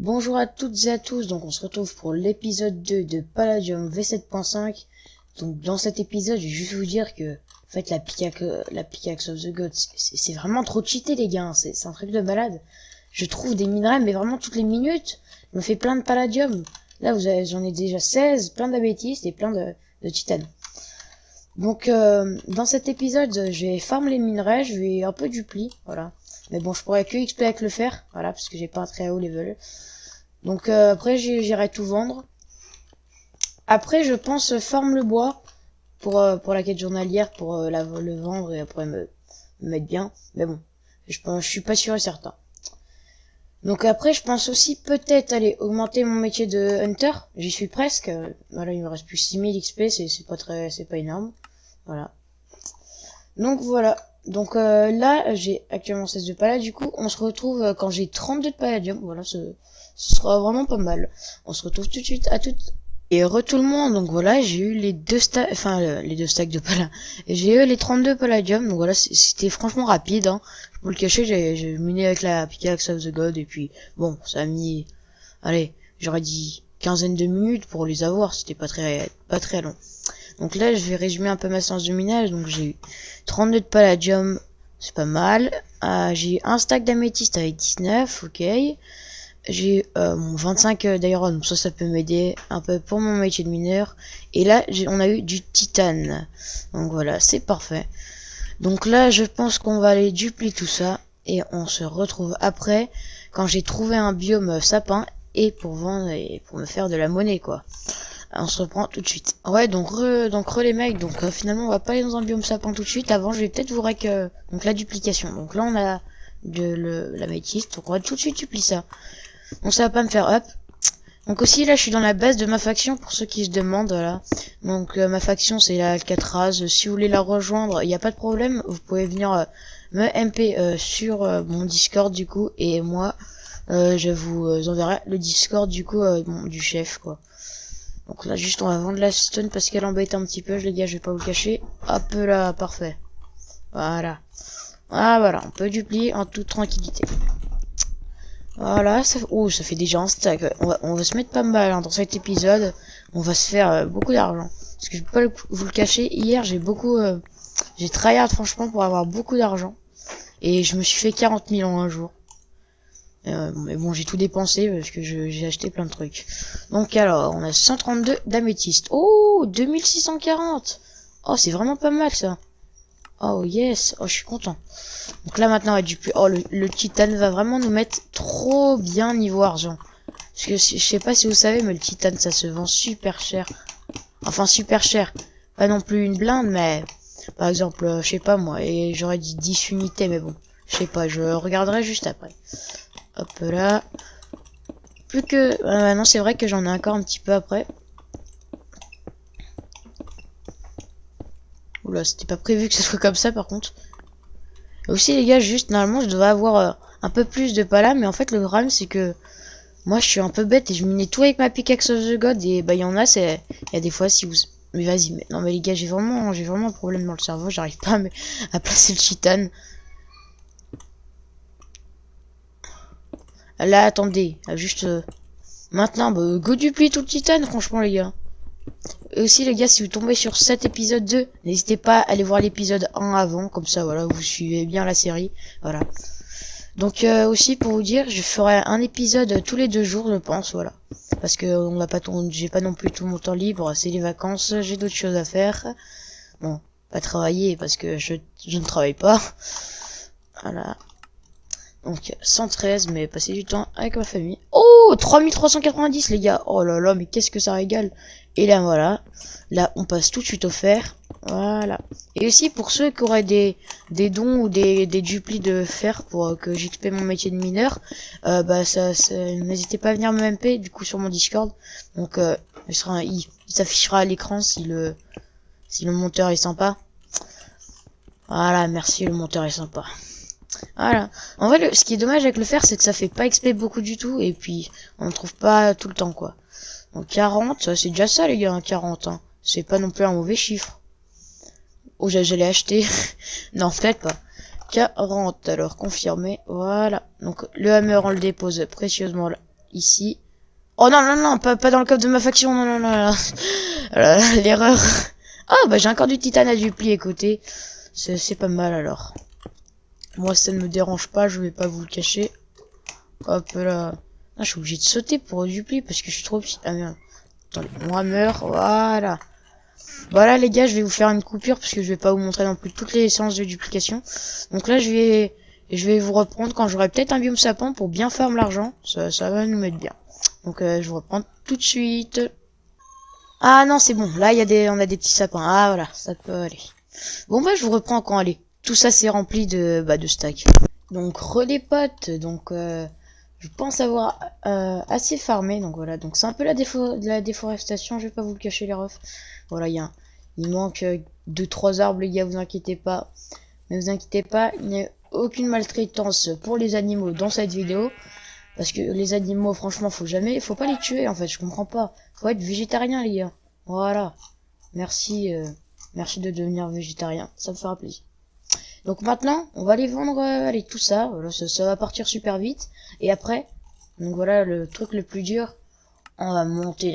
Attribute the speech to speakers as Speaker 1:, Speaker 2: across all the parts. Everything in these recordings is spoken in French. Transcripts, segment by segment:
Speaker 1: Bonjour à toutes et à tous, donc on se retrouve pour l'épisode 2 de Palladium V7.5. Donc dans cet épisode, je vais juste vous dire que en fait la pickaxe of the Gods, c'est vraiment trop cheaté les gars, c'est un truc de malade. Je trouve des minerais mais vraiment toutes les minutes. Je me fais plein de Palladium. Là j'en ai déjà 16, plein d'améthystes et plein de titane. Donc dans cet épisode, je vais farm les minerais, je vais un peu dupli, voilà. Mais bon, je pourrais que XP avec le fer, voilà, parce que j'ai pas un très haut level. Donc après, j'irai tout vendre. Après, je pense farm le bois pour la quête journalière, pour le vendre et après me mettre bien. Mais bon, je suis pas sûr et certain. Donc après, je pense aussi peut-être aller augmenter mon métier de hunter. J'y suis presque. Voilà, il me reste plus 6000 XP, c'est pas énorme. Voilà. Donc voilà. Donc là, j'ai actuellement 16 de palladium. Du coup, on se retrouve quand j'ai 32 de palladium. Voilà, ce sera vraiment pas mal. On se retrouve tout de suite à toutes. Et tout le monde. Donc voilà, j'ai eu les deux stacks, les deux stacks de palladium. J'ai eu les 32 palladium. Donc voilà, c'était franchement rapide. Hein. Pour le cacher, j'ai miné avec la pickaxe of the god. Et puis, bon, ça a mis, allez, j'aurais dit quinzaine de minutes pour les avoir. C'était pas très long. Donc là, je vais résumer un peu ma séance de minage. Donc j'ai eu 32 de palladium, c'est pas mal. J'ai eu un stack d'améthyste avec 19, ok. J'ai mon 25 d'iron, ça peut m'aider un peu pour mon métier de mineur. Et là, on a eu du titane. Donc voilà, c'est parfait. Donc là, je pense qu'on va aller duplier tout ça. Et on se retrouve après, quand j'ai trouvé un biome sapin. Et pour vendre et pour me faire de la monnaie, quoi. On se reprend tout de suite. Ouais, donc les mecs, donc finalement on va pas aller dans un biome sapin tout de suite. Avant, je vais peut-être vous rec donc la duplication. Donc là on a la métiste, donc on va tout de suite duplier ça. Donc ça va pas me faire up. Donc aussi là je suis dans la base de ma faction pour ceux qui se demandent, voilà. Donc ma faction c'est la Alcatraz. Si vous voulez la rejoindre, il n'y a pas de problème, vous pouvez venir me MP sur mon Discord du coup, et moi je vous enverrai le Discord du coup du chef, quoi. Donc là juste on va vendre la stone parce qu'elle embête un petit peu, les gars, je vais pas vous le cacher. Hop là, parfait. Voilà. Ah voilà, on peut duplier en toute tranquillité. Voilà, ça fait déjà un stack. On va se mettre pas mal hein, dans cet épisode. On va se faire beaucoup d'argent. Parce que je peux pas vous le cacher, hier j'ai tryhard franchement pour avoir beaucoup d'argent. Et je me suis fait 40 000 en un jour. Mais bon, j'ai tout dépensé parce que j'ai acheté plein de trucs. Donc alors, on a 132 d'améthyste. Oh, 2640. Oh, c'est vraiment pas mal ça. Oh yes, oh je suis content. Donc là maintenant on va duplier. Oh le titane va vraiment nous mettre trop bien niveau argent. Parce que je sais pas si vous savez, mais le titane ça se vend super cher. Enfin super cher. Pas non plus une blinde, mais par exemple, je sais pas moi, et j'aurais dit 10 unités, mais bon, je sais pas, je regarderai juste après. Hop là. Plus que... non, c'est vrai que j'en ai encore un petit peu après. Oula, c'était pas prévu que ce soit comme ça par contre. Et aussi les gars, juste normalement je devrais avoir un peu plus de pala, mais en fait le drame c'est que moi je suis un peu bête et je minais tout avec ma pickaxe of the god, et bah il y en a, il y a des fois si vous... Mais vas-y, mais non mais les gars, j'ai vraiment un problème dans le cerveau, j'arrive pas à placer le titane. Là, attendez, juste maintenant, bah, go dupli tout le titane, franchement, les gars. Et aussi, les gars, si vous tombez sur cet épisode 2, n'hésitez pas à aller voir l'épisode 1 avant, comme ça, voilà, vous suivez bien la série, voilà. Donc, aussi, pour vous dire, je ferai un épisode tous les 2 jours, je pense, voilà. Parce que j'ai pas non plus tout mon temps libre, c'est les vacances, j'ai d'autres choses à faire. Bon, pas travailler, parce que je ne travaille pas. Voilà. Donc 113, mais passer du temps avec ma famille. Oh, 3390 les gars. Oh là là, mais qu'est-ce que ça régale. Et là voilà, là on passe tout de suite au fer. Voilà. Et aussi pour ceux qui auraient des dons ou des duplis de fer pour que j'XP mon métier de mineur, bah n'hésitez pas à venir me MP du coup sur mon Discord. Donc il s'affichera à l'écran si le monteur est sympa. Voilà, merci, le monteur est sympa. Voilà. En vrai, ce qui est dommage avec le fer, c'est que ça fait pas XP beaucoup du tout, et puis on ne trouve pas tout le temps, quoi. Donc 40, c'est déjà ça les gars, 40, hein. C'est pas non plus un mauvais chiffre. Oh, j'allais acheter. Non, peut-être pas. 40, alors confirmé, voilà. Donc le hammer, on le dépose précieusement là, ici. Oh non, non, non, pas dans le coffre de ma faction, non, non, non, non. L'erreur. Ah, bah j'ai encore du titane à duplier, écoutez. C'est pas mal, alors. Moi, ça ne me dérange pas, je vais pas vous le cacher. Hop là. Ah, je suis obligé de sauter pour duplier parce que je suis trop petit. Ah merde. Attendez, moi meurt, voilà. Voilà les gars, je vais vous faire une coupure parce que je vais pas vous montrer non plus toutes les séances de duplication. Donc là, je vais vous reprendre quand j'aurai peut-être un biome sapin pour bien farm l'argent. Ça va nous mettre bien. Donc je vous reprends tout de suite. Ah non, c'est bon. Là, on a des petits sapins. Ah voilà, ça peut aller. Bon bah, je vous reprends quand allez. Tout ça c'est rempli de stack. Donc relais potes, donc je pense avoir assez farmé, donc voilà, donc c'est un peu de la déforestation, je vais pas vous le cacher les refs. Voilà, il manque 2-3 arbres les gars, vous inquiétez pas. Ne vous inquiétez pas, il n'y a aucune maltraitance pour les animaux dans cette vidéo. Parce que les animaux, franchement, faut pas les tuer en fait, je comprends pas. Faut être végétarien les gars. Voilà. Merci, merci de devenir végétarien, ça me fera plaisir. Donc maintenant, on va aller vendre allez, tout ça. Voilà, ça va partir super vite. Et après, donc voilà le truc le plus dur. On va monter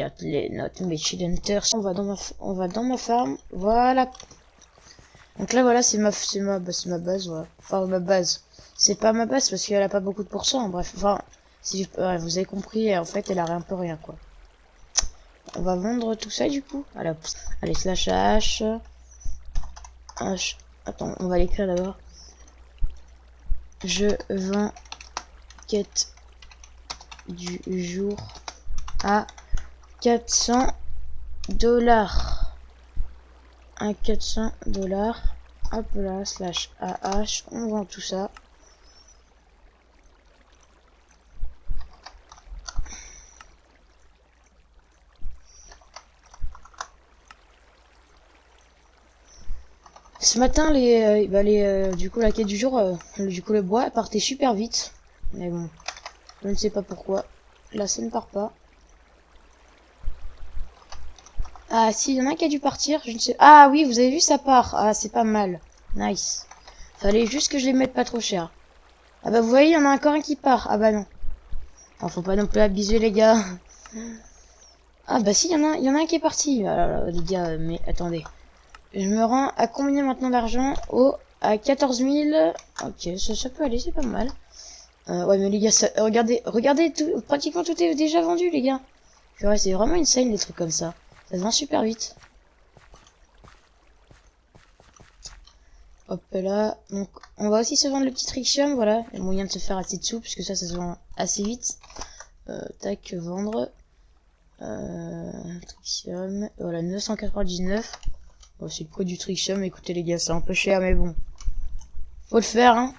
Speaker 1: notre Machine Hunter. On va dans ma farm. Voilà. Donc là voilà, c'est ma base. Voilà. Enfin ma base. C'est pas ma base parce qu'elle a pas beaucoup de pourcents. Bref, enfin, si ouais, vous avez compris, en fait, elle a un peu rien quoi. On va vendre tout ça du coup. Allez slash H. Attends, on va l'écrire d'abord. Je vends quête du jour à 400 $. À 400 $. Hop là, slash AH. On vend tout ça. Ce matin, du coup, la quête du jour, du coup, le bois partait super vite. Mais bon, je ne sais pas pourquoi. Là, ça ne part pas. Ah, si, il y en a un qui a dû partir, je ne sais. Ah oui, vous avez vu, ça part. Ah, c'est pas mal. Nice. Fallait juste que je les mette pas trop cher. Ah bah, vous voyez, il y en a encore un qui part. Ah bah non. Enfin, faut pas non plus abuser, les gars. Ah bah si, il y en a un qui est parti. Ah là là, les gars, mais attendez. Je me rends à combien maintenant d'argent? Oh, à 14 000. Ok, ça peut aller, c'est pas mal. Ouais, mais les gars, regardez, pratiquement tout est déjà vendu, les gars. Ouais, c'est vraiment insane, les trucs comme ça. Ça se vend super vite. Hop là. Donc, on va aussi se vendre le petit Trixium, voilà. Il y a moyen de se faire assez de sous, puisque ça se vend assez vite. Tac, vendre. Trixium. Voilà, 999. Bon, c'est le prix du Trixium. Écoutez, les gars, c'est un peu cher, mais bon. Faut le faire, hein.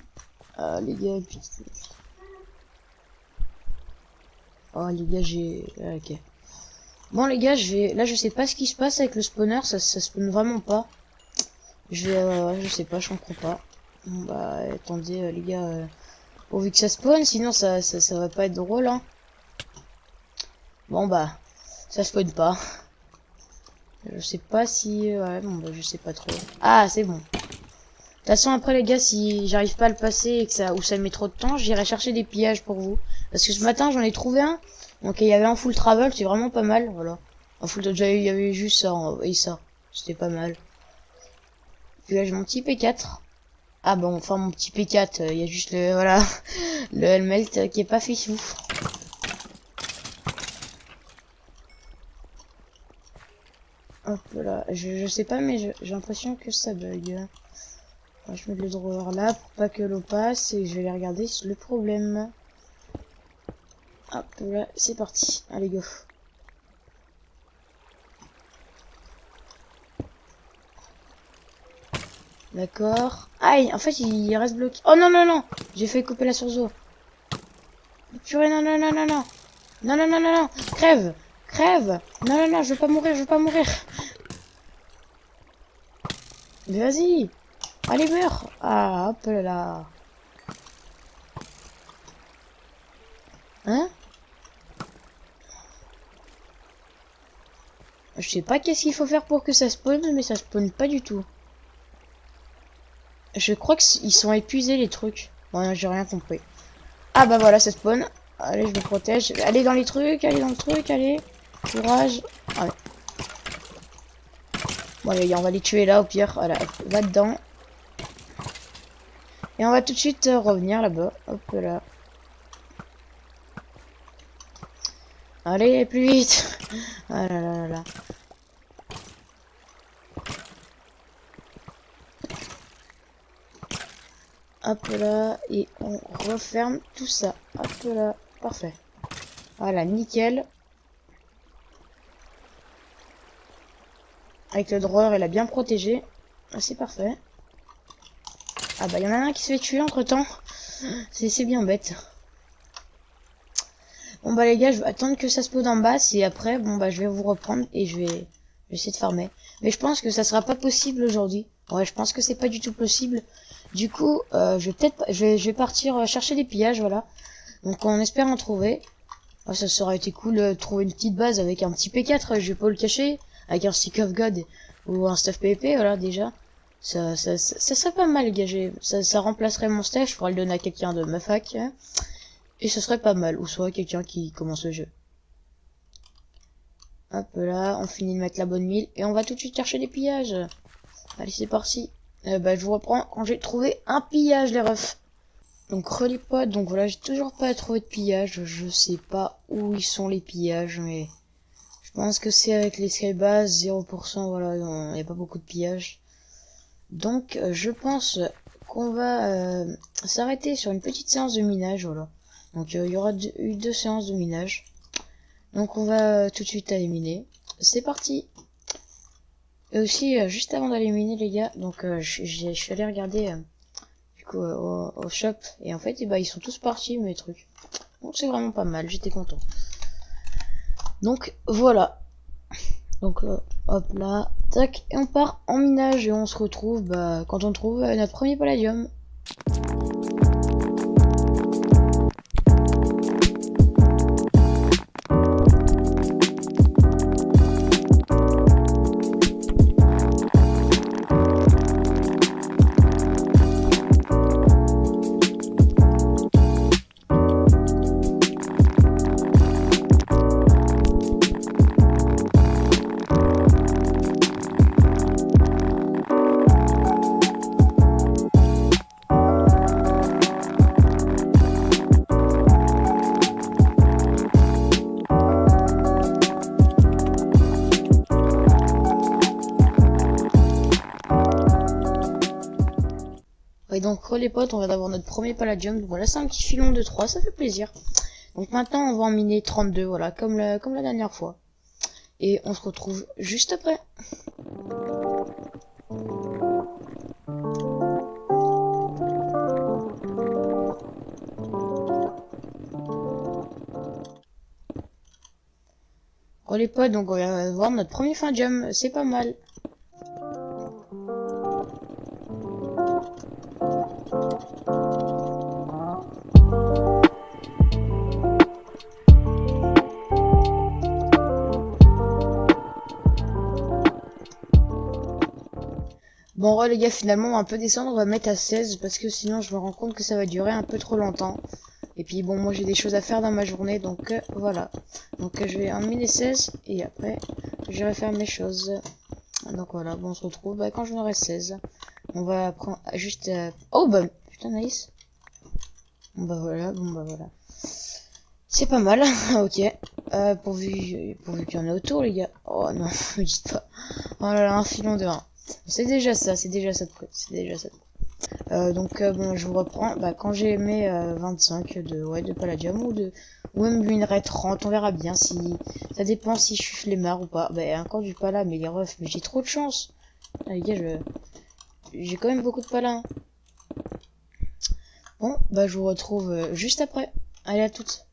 Speaker 1: Les gars, oh, les gars, ok. Bon, les gars, là, je sais pas ce qui se passe avec le spawner. Ça spawn vraiment pas. Je sais pas, je comprends pas. Bon, bah, attendez, les gars, pourvu que ça spawn, sinon ça va pas être drôle, hein. Bon, bah, ça spawn pas. Je sais pas si, ouais, bon, bah, je sais pas trop. Ah, c'est bon. De toute façon, après, les gars, si j'arrive pas à le passer et que ça met trop de temps, j'irai chercher des pillages pour vous. Parce que ce matin, j'en ai trouvé un. Donc, il y avait un full travel, c'est vraiment pas mal, voilà. En full, il y avait juste ça, et ça. C'était pas mal. Puis là, j'ai mon petit P4. Ah bon, enfin mon petit P4, il y a juste le, voilà, le helmet qui est pas fait fou. Hop là, je sais pas mais j'ai l'impression que ça bug. Alors, je mets le drawer là pour pas que l'eau passe et je vais aller regarder le problème. Hop là, c'est parti, allez go. D'accord. Aïe, en fait il reste bloqué. Oh non non non, j'ai fait couper la source d'eau. Purée, non non non non non. Non non non non non, crève. Crève. Non non non, je veux pas mourir, je veux pas mourir. Mais vas-y. Allez meurs. Ah hop là. Hein? Je sais pas qu'est-ce qu'il faut faire pour que ça spawn, mais ça spawn pas du tout. Je crois qu'ils sont épuisés les trucs. Bon, j'ai rien compris. Ah bah voilà, ça spawn. Allez, je me protège. Allez dans les trucs, allez dans le truc, allez. Courage. Allez. Bon, les gars, on va les tuer là, au pire. Voilà, va dedans. Et on va tout de suite revenir là-bas. Hop là. Allez, plus vite. Ah là là là là. Hop là. Et on referme tout ça. Hop là. Parfait. Voilà, nickel. Avec le drawer, elle a bien protégé. Ah, c'est parfait. Ah bah, il y en a un qui se fait tuer entre-temps. C'est bien bête. Bon bah les gars, je vais attendre que ça se pose en bas. Et après, bon bah, je vais vous reprendre et je vais essayer de farmer. Mais je pense que ça sera pas possible aujourd'hui. Ouais, je pense que c'est pas du tout possible. Du coup, je vais partir chercher des pillages, voilà. Donc on espère en trouver. Oh, ça aurait été cool de trouver une petite base avec un petit P4, je vais pas le cacher. Avec un Stick of God ou un Stuff PvP, voilà, déjà. Ça serait pas mal gagé. Ça remplacerait mon stash, je pourrais le donner à quelqu'un de ma fac. Hein. Et ce serait pas mal. Ou soit quelqu'un qui commence le jeu. Hop là, on finit de mettre la bonne mille. Et on va tout de suite chercher des pillages. Allez, c'est parti. Bah, je vous reprends quand j'ai trouvé un pillage, les refs. Donc, relais pas. Donc voilà, j'ai toujours pas trouvé de pillage. Je sais pas où ils sont les pillages, mais... Je pense que c'est avec les skybases, 0%, voilà, il n'y a pas beaucoup de pillage. Donc, je pense qu'on va s'arrêter sur une petite séance de minage, voilà. Donc, il y aura eu 2 séances de minage. Donc, on va tout de suite éliminer. C'est parti. Et aussi, juste avant d'éliminer, les gars, donc, je suis allé regarder, du coup, au shop. Et en fait, eh ben, ils sont tous partis, mes trucs. Donc, c'est vraiment pas mal, j'étais content. Donc voilà. Donc hop là, tac, et on part en minage et on se retrouve bah, quand on trouve notre premier palladium. Et donc les potes, on va avoir notre premier palladium. Donc voilà, c'est un petit filon de 3, ça fait plaisir. Donc maintenant on va en miner 32, voilà, comme la dernière fois. Et on se retrouve juste après. Bon les potes, donc on va voir notre premier findium, c'est pas mal. Bon les gars, finalement on va un peu descendre, on va mettre à 16 parce que sinon je me rends compte que ça va durer un peu trop longtemps. Et puis bon, moi j'ai des choses à faire dans ma journée, donc voilà. Donc je vais en miner 16 et après je vais faire mes choses. Donc voilà, bon on se retrouve bah, quand j'en aurai 16. On va prendre juste... Oh bah putain nice. Bon bah voilà. C'est pas mal, ok. Pourvu qu'il y en ait autour les gars. Oh non, me dites pas. Oh là là, un filon de 1. C'est déjà ça de près, c'est déjà ça de près. Donc bon, je vous reprends bah, quand j'ai mes 25 de palladium ou même minerai 30, on verra bien si ça dépend si je suis flemmard ou pas. Bah encore du pala, mais les refs, mais j'ai trop de chance. Ah, les gars, j'ai quand même beaucoup de pala. Hein. Bon, bah je vous retrouve juste après. Allez, à toutes.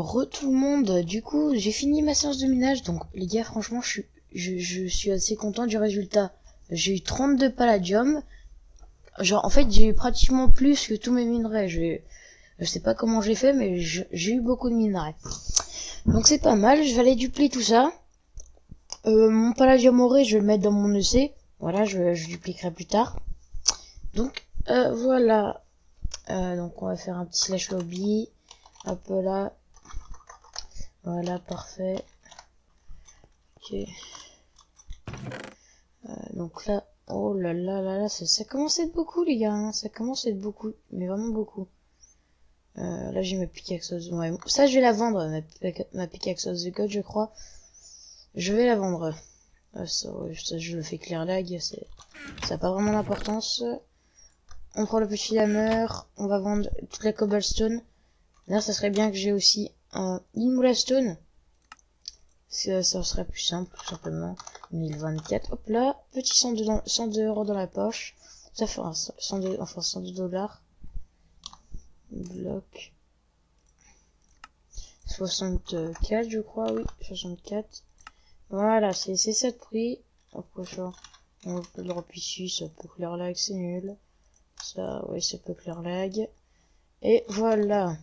Speaker 1: Re tout le monde, du coup j'ai fini ma séance de minage, donc les gars franchement je suis assez content du résultat. J'ai eu 32 palladium, genre en fait j'ai eu pratiquement plus que tous mes minerais, je sais pas comment j'ai fait mais j'ai eu beaucoup de minerais. Donc c'est pas mal, je vais aller dupliquer tout ça. Mon palladium auré je vais le mettre dans mon EC, voilà je dupliquerai plus tard. Donc voilà, donc on va faire un petit slash lobby, hop là. Voilà, parfait. Ok. Donc là, oh là là là là, ça commence à être beaucoup les gars, hein, ça commence à être beaucoup, mais vraiment beaucoup. Là j'ai ma pickaxe of the... Ouais, ça je vais la vendre, ma pickaxe of the god je crois. Je vais la vendre. Ça, ouais, ça je le fais clear lag, ça n'a pas vraiment d'importance. On prend le petit hammer, on va vendre toute la cobblestone. D'ailleurs ça serait bien que j'ai aussi un Immolastone. Ça serait plus simple, tout simplement. 1024. Hop là, petit 102 € dans la poche. Ça fait 102 dollars. Bloc. 64, je crois, oui. 64. Voilà, c'est ça de prix. Après ça, on peut le drop ici, ça peut clear lag, c'est nul. Ça, ouais, ça peut clear lag. Et voilà.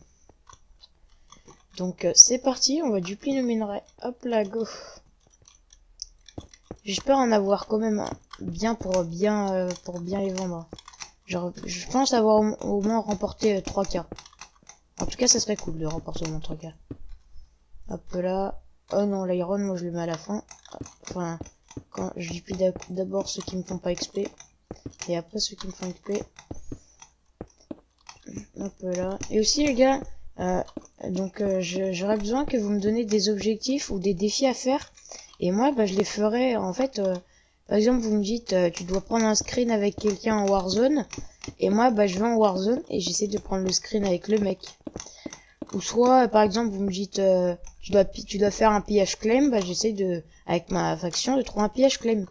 Speaker 1: Donc c'est parti, on va dupliquer le minerai. Hop là, go. J'espère en avoir quand même bien pour bien les vendre. Genre, je pense avoir au moins remporté 3K. En tout cas, ça serait cool de remporter au moins 3K. Hop là. Oh non, l'iron, moi je le mets à la fin. Enfin, quand je duplie d'abord ceux qui me font pas XP. Et après ceux qui me font XP. Hop là. Et aussi les gars, donc j'aurais besoin que vous me donnez des objectifs ou des défis à faire. Et moi, bah, je les ferai en fait. Par exemple, vous me dites, tu dois prendre un screen avec quelqu'un en Warzone. Et moi, bah, je vais en Warzone et j'essaie de prendre le screen avec le mec. Ou soit, par exemple, vous me dites, tu dois faire un pillage claim. Bah, j'essaie de, avec ma faction, de trouver un pillage claim.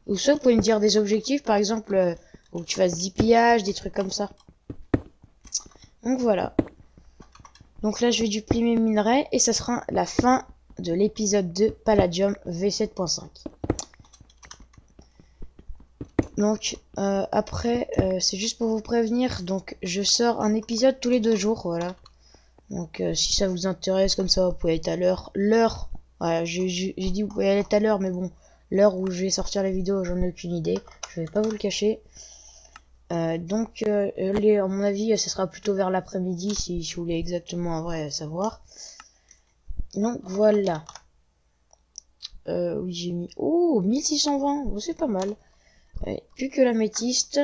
Speaker 1: Ou soit, vous pouvez me dire des objectifs, par exemple, où tu fasses 10 pillages, des trucs comme ça. Donc voilà. Donc là, je vais dupliquer mes minerais et ça sera la fin de l'épisode 2 Palladium V7.5. Donc après, c'est juste pour vous prévenir. Donc je sors un épisode tous les 2 jours, voilà. Donc si ça vous intéresse, comme ça, vous pouvez être à l'heure. Voilà, j'ai dit vous pouvez aller à l'heure, mais bon, l'heure où je vais sortir la vidéo, j'en ai aucune idée. Je vais pas vous le cacher. Donc, à mon avis, ce sera plutôt vers l'après-midi, si vous voulez exactement en vrai savoir. Donc, voilà. Oui, j'ai mis... Oh, 1620, oh, c'est pas mal. Ouais, plus que l'améthyste.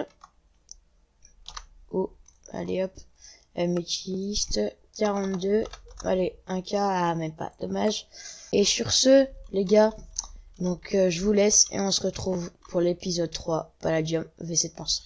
Speaker 1: Oh, allez hop. Améthyste, 42. Allez, 1K, ah, même pas, dommage. Et sur ce, les gars, donc je vous laisse et on se retrouve pour l'épisode 3, Palladium V7.5.